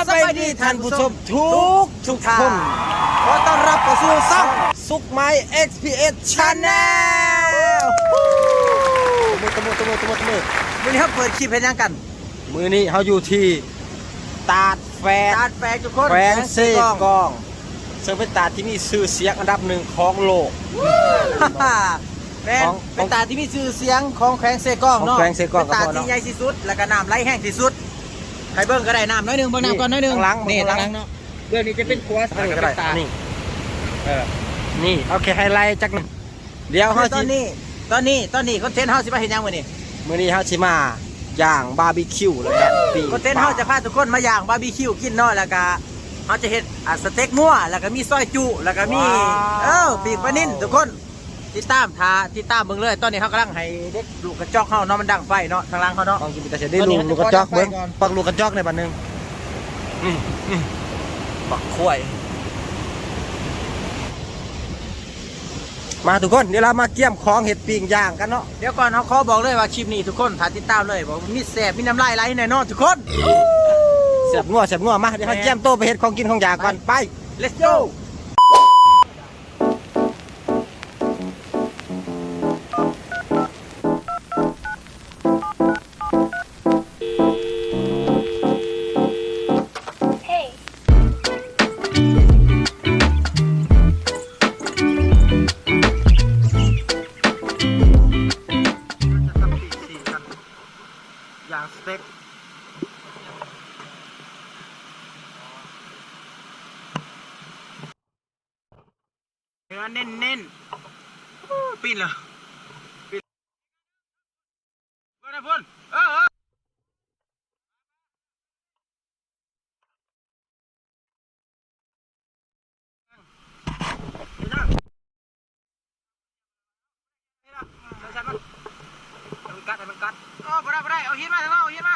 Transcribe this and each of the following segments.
บายดีท่านผู้ชมทุกคนขอต้อนรับเข้าสู่ช่องสุขไม้ XPS Channel ตบมือมื้อนี้เขาเปิดคลิปให้ยังกันมื้อนี้เขาอยู่ที่ตาดแฟร์ทุกคนแฟร์เซกองซึ่งเป็นตาดที่มีชื่อเสียงอันดับหนึ่งของโลกเป็นตาดที่มีชื่อเสียงของแขวงเซกองเนาะเป็นตาดที่ใหญ่ที่สุดแล้วก็น้ำไหลแห้งที่สุดใครเบิ้งก็ได้น้ำน้อยหนึ่งเบิ้งน้ำก่อนน้อยหนึ่งนี่ตั้งหลังเนาะเรื่องนี้จะเป็นครัวสักก็ได้นี่นี่โอเคไฮไลท์จักหนึ่งเดี๋ยวเขาตอนนี้คอนเทนต์เขาสิมาเห็นยังมื้อนี้เขาสิมาย่างบาร์บีคิวแล้วกันคอนเทนต์เขาจะพาทุกคนมาย่างบาร์บีคิวกินเนาะแล้วก็เขาจะเห็นสเต็กงัวแล้วก็มีซอยจุแล้วก็มีปีกปลานิ่นทุกคนติดตามเบิ่งเลยตอนนี้เขากำลังให้เด็กลูกกระจอกเขาเนาะมันดังไฟเนาะทางล่างเขาเนาะต้องกินแต่จะได้ลูกกระจอกเบิ่งปักลูกกระจอกในบัดนึงปักข้วยมาทุกคนเดี๋ยวเรามาเกี่ยมของเห็ดปิ้งย่างกันเนาะเดี๋ยวก่อนเขาขอบอกเลยว่าคลิปนี้ทุกคนถ้าติดตามเลยบอกมีแสบมีน้ำลายไหลแน่นอนทุกคนแสบงัวมาเดี๋ยวเขาเกี่ยมโตไปเห็ดของกินของอยากก่อนไป let's goย่างสเต็กเนื้อเน้นๆปิ้นเหรอปิ้นนะพุ่นมันกัดบ่ได้เอาหินมาทางเราเอาหินมา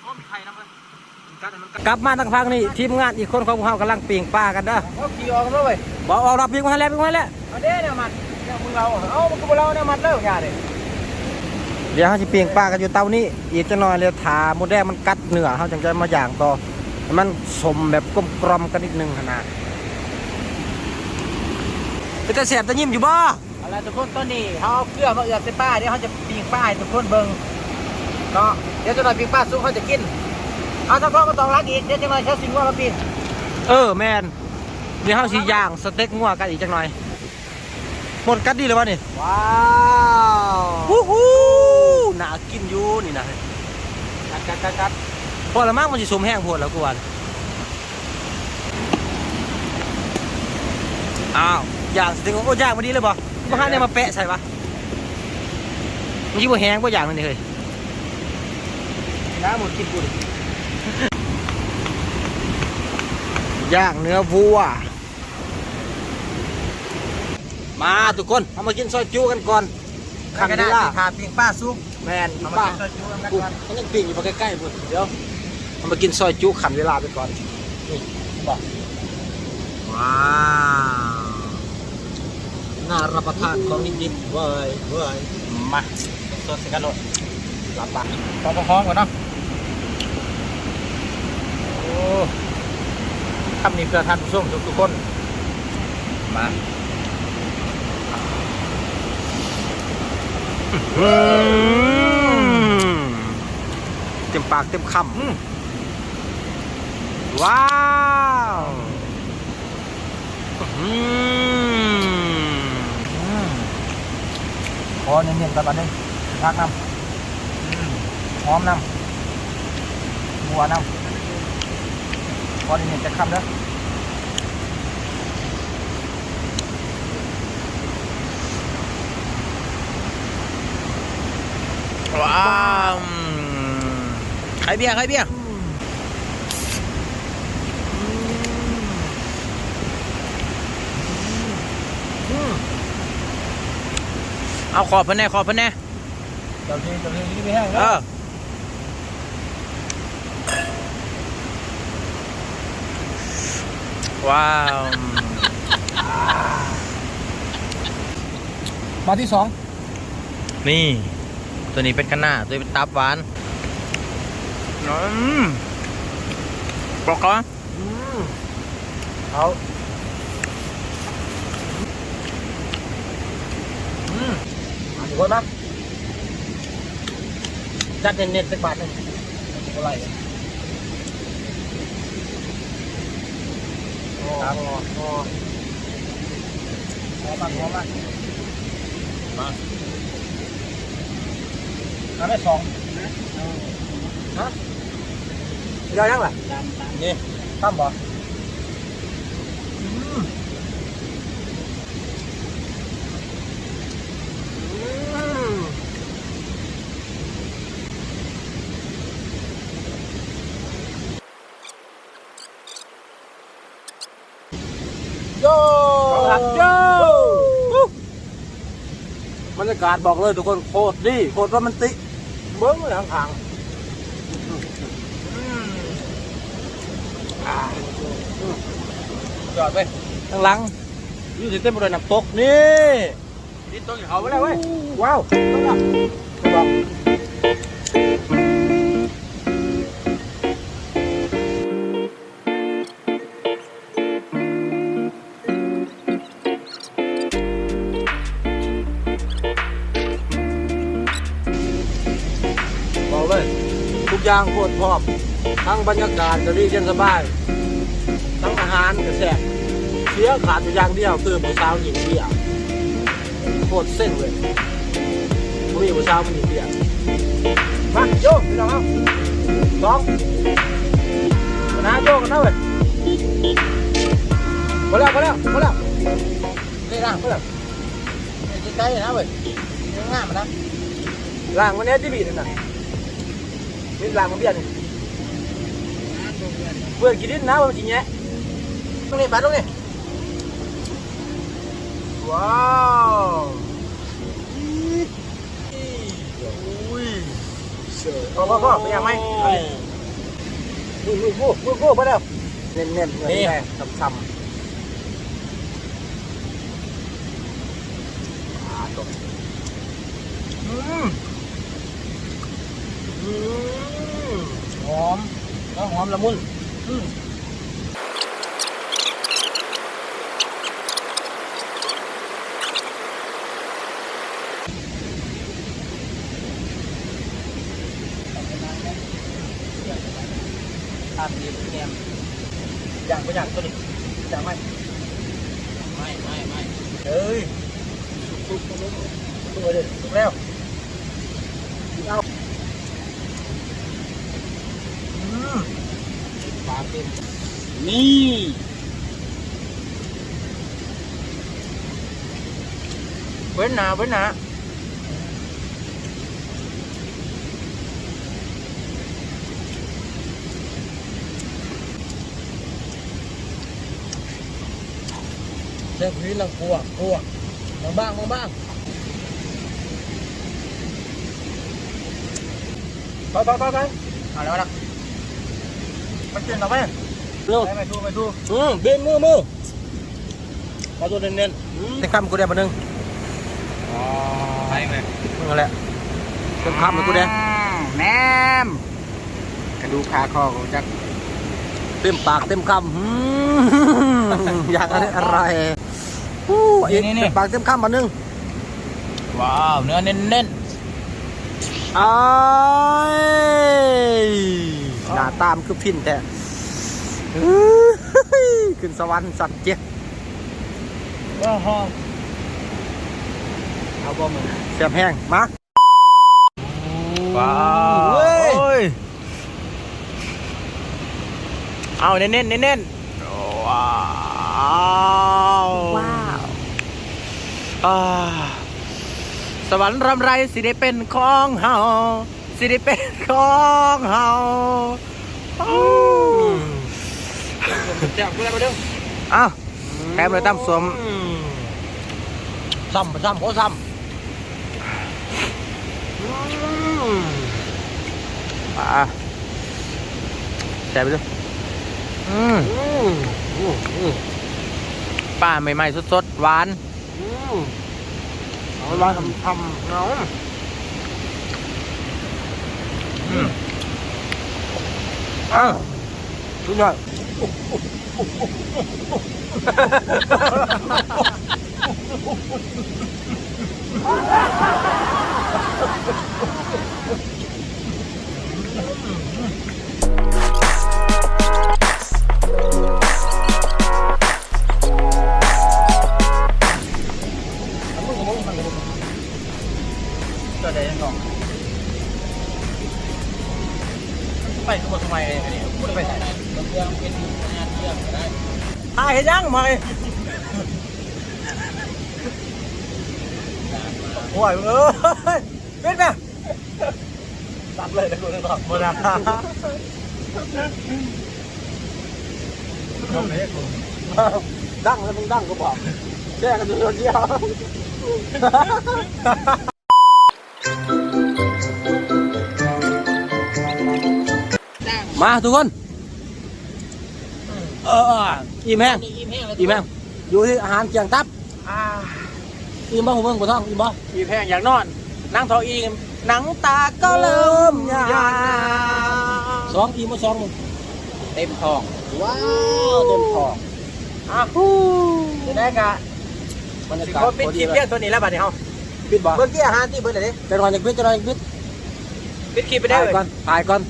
โอ้มีไข่นะเพื่อนกลับมาทางพักนี่ทีมงานอีกคนของเรากำลังปีงปลากันเด้อเขาขี่ออกกันเลยบอกออกรับปีงมาแล้วเอาเด้เนี่ยมันเนี่ยมึงเรามันก็เราเนี่ยมันเลิกยาเด้เดี๋ยวเขาจะปีงปลากันอยู่เตานี้อีกจะหน่อยเร็วถาหมดแดงมันกัดเนื้อเขาจังจะมาย่างต่อมันสมแบบกลมกันนิดนึงขนาดเป็นแต่แสบแต่ยิ้มอยู่บ่อะไรทุกคนตอนนี้เขาเอาเกลือมาเอือบใส่ป้าเดี๋ยวเขาจะปีงป้าให้ทุกคนเบิ่งเนาะเดี๋ยวจะหน่อยปีงป้าซุปเขาจะกินเอาถ้าพ่อมาต้องรักอีกเดี๋ยวจะหน่อยเช้าสิงว่ามาปีนแมนเดี๋ยวเขาสีย่างสเต็กงัวกันอีกจังหน่อยหมดกัดดีเลยวะนี่ว้าวฮู้น่ากินอยู่นี่นะกัดพอละมั้งมันจะสมแห้งพอแล้วกูวันอ้าวย่างสเต็กย่างมาดีเลยบ่มาหาเนี่ยมาแปะใส่ปะมันยิ่งว่าแห้งว่าอย่างนั้นเลยน้ำหมดกินกูดิย่างเนื้อวัวมาทุกคนเอามากินซอยจูกันก่อนขันเวลาขาปิ้งป้าซุปแมนป้ากูเขายังปิ้งอยู่ใกล้ๆพุ่นเดี๋ยวเอามากินซอยจูขันเวลาไปก่อนนี่บอกว้าวน่ารับประทานของนิดๆเว้ยมาสดๆสิกันโลดหลับปากพอก่อนเนาะโอ้ทำนี่เพื่อท่านผู้ชมทุกคนมาเต็มปากเต็มคำว้าวพอเนียนๆกันมาหนึ่งพักน้ำหอมน้ำบัวน้ำพอเนียนๆจะคำแล้วว้าวใครเบียร์เอาขอบพันแน่เจ้าที่นี่ไม่แห้งแล้วว้าวมาที่สองนี่ตัวนี้เป็นกระหน้าตัวนี้เป็นตับหวาน บอกก่อนเอาทุกคนนะจัดเน็ตสักบาทนึงอะไรครับมาทำได้2ฮะเดี๋ยวยังล่ะนี่ตั้มบ่โย่บรรยากาศบอกเลยทุกคนโคตรดีโคตรโรแมนติกเบิ้งเลยข้างจอดไปข้างหลังอยู่ที่เต้นบริเวณน้ำตกนี่ตกเขาไปแล้วเว้ยว้าวบอกเลยทุกอย่างโคตรพร้อมทั้งบรรยากาศก็ดีเย็นสบายทั้งอาหารก็แซ่บเสียขาดอย่างเดียวคือผู้สาวหญิงเบี้ยโคตรเส้นเลยผู้หญิงผู้สาวมันหญิงเบี้ยมาโยกพี่น้องเอา2นะโยกกันนะเว้ยพอแล้วนี่ล่างพอแล้วนี่ใกล้ๆนะเว้ยง่ายมันนะล่างวันนี้ที่บีนั่นน่ะนี่ล่างมันเบี้ยนี่เพื่อนกินดินนะมันกินแง่ตรงนี้ไปตรงนี้ว้าวพ่อไปยังไหมมือไปแล้วเน้นเหมือนแม่ซ้ำหอมแล้วหอมละมุนทานดีแกมอย่างตัวอย่างไหมไม่เอ้ยสุกเลยสุกแล้วเอาปลาเต็มนี่เว้นหนาเจ้าพี่ลังกลัวมาบ้างไปเอาแล้วไปเต้นต่อไปเร็วไปดูเบนมือมาตัวเน้นแต่คำกูได้มาหนึ่งไปไหมมึงอะไรเต็มคำเลยกูได้แหนมกระดูกขาคอกูจักเต็มปากเต็มคำอยากอะไรนี่เต็มปากเต็มคำมาหนึ่งว้าวเนื้อเน้นหน้าตามคือพินแต่ขึ้นสวรรค์สัตว์เจี๊ยบเอาบอมเสียบแห้งมาว้าวเอาเน้นว้าวสวรรค์รำไรสิได้เป็นของเฮาแซ่บเลยมาเด้ออ้าวแกมเลยตั้มสวมซ้ำโอ้ซ้ำแซ่บไปด้วยป้าใหม่ๆสดๆหวานเอาลองทำเนาะ สุดยอดก็ได้ยังงไปทุกคนทำไมเลยนี่พูดไปไหนบางเรื่องเป็นงานเรื่องก็ได้หายยังไหมโอ้ยเป็นไหมตัดเลยนะคุณนึกออกหมดนะดังแล้วมึงดังก็บอกแช่กันอยู่เดียวมาทุกคนอิ่มแห้งอยู่ที่อาหารเกียงตับอิ่มบ่ผมเบิ่งบ่ท้องอิ่มบ่ อีแพงอยากนอนนั่งทออีมหนังตาก็เริ่มยา สองอิ่มบ่สองมึง เต็มทอง ว้าวเต็มท้อง จะได้กะ บรรยา สิ กาศ เขาปิดคลิปเรื่องตัวนี้แล้วบัดนี้เฮา ปิดบ่ เบิ่งที่อาหารที่เบิ่งเลยดิ จะนอนจากปิดจะนอนจากปิด ปิดคลิปไปได้ ถ่าย เลย ก่อนถ่ายก่อน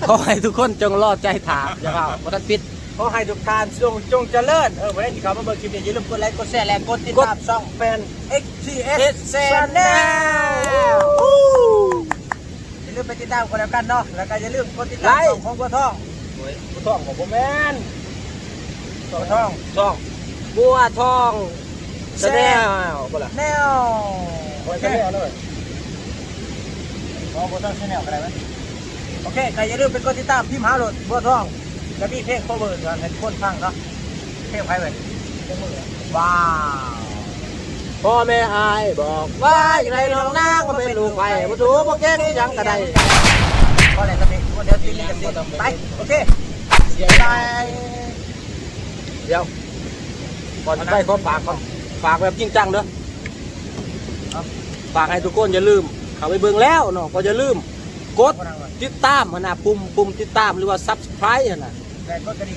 ขอให้ทุกคนจงรอดใจถามอย่าเปล่าบ่ทันปิด ขอให้ทุกท่านจงเจริญบ่ได้ที่เขามาเบิ่งคลิปนี้อย่าลืมกดไลค์กดแชร์และกดติดตามช่องแฟน XTS Channel อย่าลืมไปติดตามกันแล้วกันเนาะแล้วก็อย่าลืมกดติดตามช่องของบัวทอง บัวทองของผมแม่น บัวทอง ช่องบัวทองแชนแนลบ่ล่ะ แนว บัวแชนแนลเลย บัวทองแชนแนลอะไรไหมโอเคใครอย่าลืมเป็นกดติดตามพิมพ์หาโหลดบัวทองแล้วมีเพลง cover กันให้คนฟังเนาะเพลงใครเว้ยว้าว พ่อแม่อายบอกว่าอย่างไรน้องนางก็เป็นลูกไผ่บ่ถูกบ่เก่งยังก็ได้ ก็เลยจะมีเดี๋ยวตีนี้กันสิไปโอเคบาย เดี๋ยวก่อนจะไปขอฝากก่อนฝากแบบจริงจังเด้อฝากให้ทุกคนอย่าลืมเข้าไปเบิ่งแล้วเนาะก็อย่าลืมกดติดตามหั่นน่ะปุ่มติดตามหรือว่า Subscribe หั่นน่ะ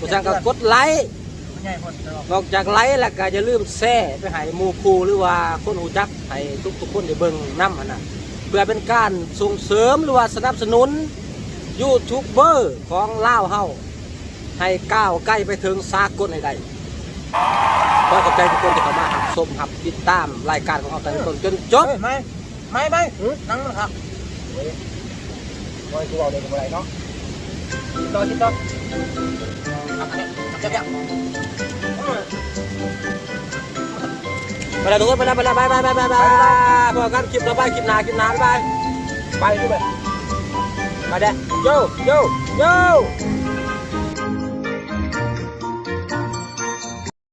ผู้จังก็กดไลค์นอกจากไลค์แล้วก็อย่าลืมแชร์ไปให้หมู่คู่หรือว่าคนรู้จักให้ทุกคนได้เบิ่งนำหั่นน่ะเพื่อเป็นการส่งเสริมหรือว่าสนับสนุนยูทูบเบอร์ของลาวเฮาให้ก้าวใกล้ไปถึงสากลให้ได้ขอขอบใจทุกคนที่เข้ามารับชมรับติดตามรายการของเราตั้งแต่ต้นจนจบ ไม่นั่งมันครับโอ้ยกูเอาเด็กอะไรเนาะติดต่อจับยัง ไปแล้วทุกคนไปแล้วบายพอกันคลิปต่อไปคลิปหน้าบายไปด้วยไปเด้โย